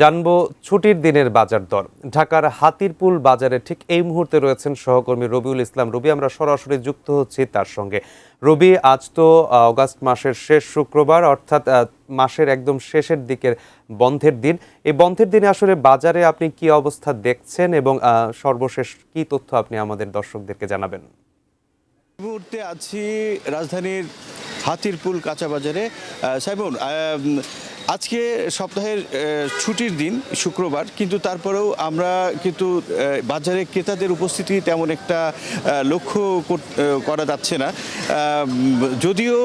জানবো ছুটির দিনের বাজার দর। ঢাকার হাতিরপুল বাজারে ঠিক এই মুহূর্তে রয়েছেন সহকর্মী রবিউল ইসলাম। রবি, আমরা সরাসরি যুক্ত হচ্ছি তার সঙ্গে। রবি, আজ তো অগাস্ট মাসের শেষ শুক্রবার, অর্থাৎ মাসের একদম শেষের দিকের বন্ধের দিন। এই বন্ধের দিনে আসলে বাজারে আপনি কি অবস্থা দেখছেন এবং সর্বশেষ কি তথ্য আপনি আমাদের দর্শকদেরকে জানাবেন? এই মুহূর্তে আছি রাজধানীর হাতিরপুল কাঁচা বাজারে। সাইমন, আজকে সপ্তাহের ছুটির দিন শুক্রবার, কিন্তু তারপরেও আমরা কিন্তু বাজারে ক্রেতাদের উপস্থিতি তেমন একটা লক্ষ্য করা যাচ্ছে না। যদিও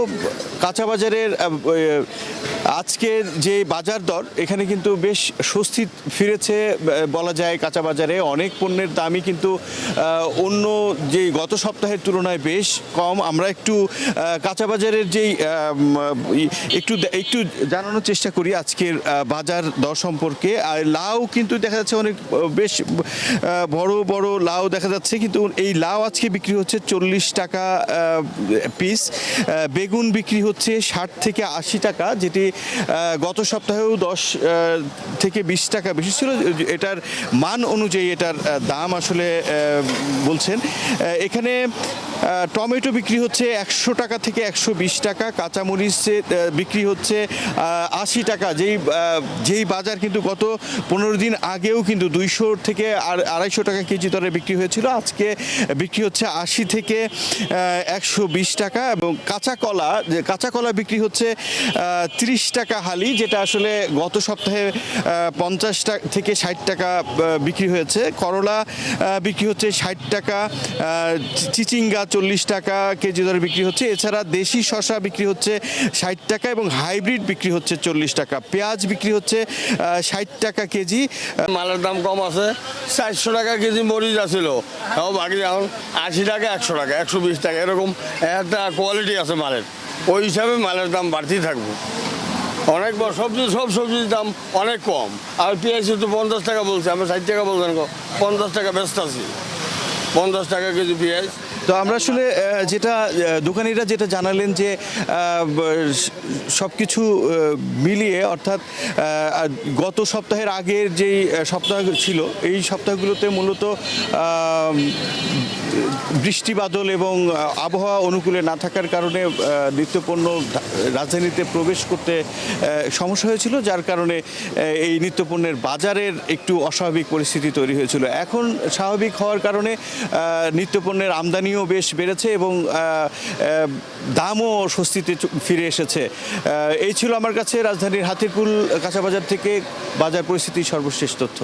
কাঁচা বাজারের আজকের যে বাজার দর, এখানে কিন্তু বেশ স্বস্তি ফিরেছে বলা যায়। কাঁচা বাজারে অনেক পণ্যের দামই কিন্তু অন্য যে গত সপ্তাহের তুলনায় বেশ কম। আমরা একটু কাঁচা বাজারের যেই একটু জানানোর চেষ্টা করি আজকের বাজার দর সম্পর্কে। আর লাউ কিন্তু দেখা যাচ্ছে অনেক বেশ বড় বড় লাউ দেখা যাচ্ছে, কিন্তু এই লাউ আজকে বিক্রি হচ্ছে 40 টাকা পিস। বেগুন বিক্রি হচ্ছে 60 থেকে 80 টাকা, যেটি গত সপ্তাহেও 10 থেকে 20 টাকা বেশি ছিল। এটার মান অনুযায়ী এটার দাম আসলে বলছেন। এখানে টমেটো বিক্রি হচ্ছে 100 টাকা থেকে 120 টাকা। কাঁচামরিচ বিক্রি হচ্ছে 80 টাকা, যেই বাজার কিন্তু গত 15 দিন আগেও কিন্তু 200 থেকে 250 টাকা কেজি দরে বিক্রি হয়েছিল। আজকে বিক্রি হচ্ছে 80 থেকে 120 টাকা। এবং কাঁচা কলা বিক্রি হচ্ছে 30 টাকা হালি, যেটা আসলে গত সপ্তাহে 50 টাকা থেকে 60 টাকা বিক্রি হয়েছে। করলা বিক্রি হচ্ছে 60 টাকা, চিচিঙ্গা 40 টাকা কেজি দরে বিক্রি হচ্ছে। এছাড়া দেশি শসা বিক্রি হচ্ছে 60 টাকা এবং হাইব্রিড বিক্রি হচ্ছে 40 টাকা। পেঁয়াজ বিক্রি হচ্ছে 60 টাকা কেজি। মালের দাম কম আছে, 400 টাকা কেজি মরিচ আছিল, তাও বাকি এখন 80 টাকা, 100 টাকা, 120 টাকা, এরকম একটা কোয়ালিটি আছে মালের। ওই হিসাবে মালের দাম বাড়তেই থাকবে। অনেক বড় সব সবজির দাম অনেক কম। আর পেঁয়াজ তো 50 টাকা বলছে, আমরা 60 টাকা বলছেন, 50 টাকা ব্যস্ত আছি, 50 টাকা কেজি পেঁয়াজ। তো আমরা আসলে যেটা দোকানিরা যেটা জানালেন যে সব কিছু মিলিয়ে, অর্থাৎ গত সপ্তাহের আগের যেই সপ্তাহ ছিল, এই সপ্তাহগুলোতে মূলত বৃষ্টি বাদল এবং আবহাওয়া অনুকূলে না থাকার কারণে নিত্যপণ্য রাজধানীতে প্রবেশ করতে সমস্যা হয়েছিল, যার কারণে এই নিত্যপণ্যের বাজারের একটু অস্বাভাবিক পরিস্থিতি তৈরি হয়েছিল। এখন স্বাভাবিক হওয়ার কারণে নিত্যপণ্যের আমদানিও বেশ বেড়েছে এবং দামও স্বস্তিতে ফিরে এসেছে। এই ছিল আমার কাছে রাজধানীর হাতিরপুল কাঁচা বাজার থেকে বাজার পরিস্থিতির সর্বশেষ তথ্য।